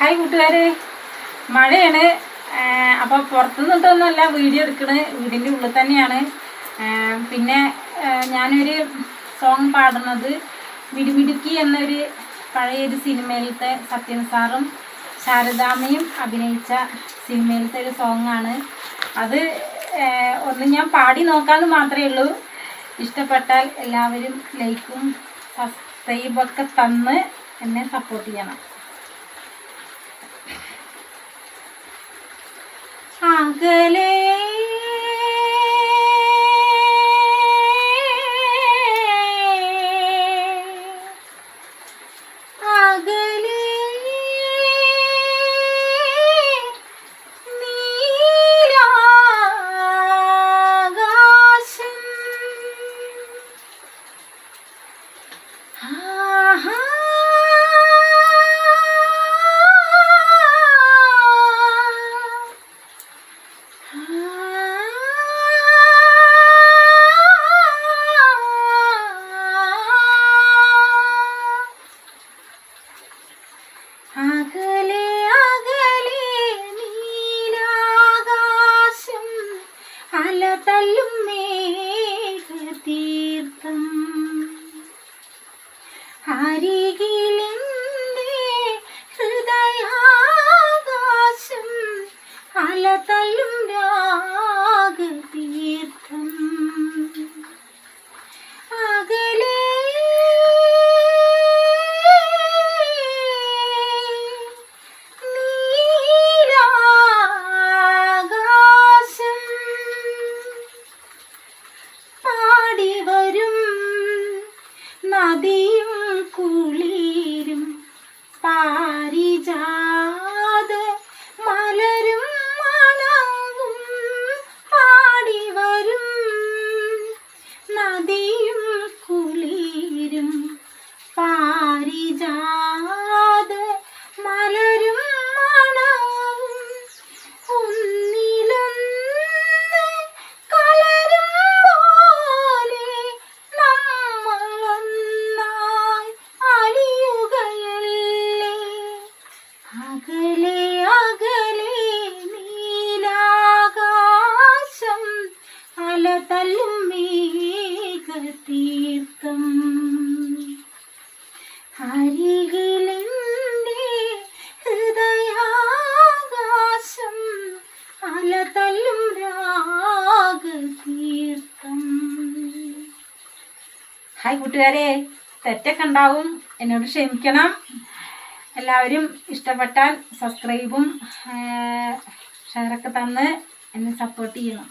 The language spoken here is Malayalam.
ഹായ് കൂട്ടുകാരെ, മഴയാണ്. അപ്പോൾ പുറത്തുനിന്നിട്ടൊന്നുമല്ല വീഡിയോ എടുക്കണത്, വീടിൻ്റെ ഉള്ളിൽ തന്നെയാണ്. പിന്നെ ഞാനൊരു സോങ് പാടുന്നത് മിടുമിടുക്കി എന്നൊരു പഴയൊരു സിനിമയിലത്തെ സത്യൻ സാറും ശാരദാമ്മയും അഭിനയിച്ച സിനിമയിലത്തെ ഒരു സോങ്ങാണ്. അത് ഒന്ന് ഞാൻ പാടി നോക്കാമെന്ന് മാത്രമേ ഉള്ളൂ. ഇഷ്ടപ്പെട്ടാൽ എല്ലാവരും ലൈക്കും സബ്സ്ക്രൈബൊക്കെ തന്ന് എന്നെ സപ്പോർട്ട് ചെയ്യണം. അകലെ അകലെ അകലെ നീലാകാശം അലതല്ലും മേഘതീർത്ഥം അരികിലെന്റെ ഹൃദയാകാശം അലതല്ലും രാഗതീർത്ഥം അകലെ നദിയും കുളിരും പാരിജാത മലരും മണവും പാടി വരും നദിയും കുളിരും പാരിജാത മലരും മണവും ഒന്നിലൊന്ന് കലരും പോലെ നമ്മളൊന്നായി അലിയുകയല്ലേ. അകലെ അകലെ നീലാകാശം അലതല്ലും മേഘതീർത്ഥം അരികിലെന്റെ ഹൃദയാകാശം അലതല്ലും രാഗതീർത്ഥം. ഹായ് കൂട്ടുകാരെ, തെറ്റൊക്കെ ഉണ്ടാവും, എന്നോട് ക്ഷമിക്കണം. എല്ലാവരും ഇഷ്ടപ്പെട്ടാൽ സബ്സ്ക്രൈബും ഷെയറൊക്കെ തന്ന് എന്നെ സപ്പോർട്ട് ചെയ്യണം.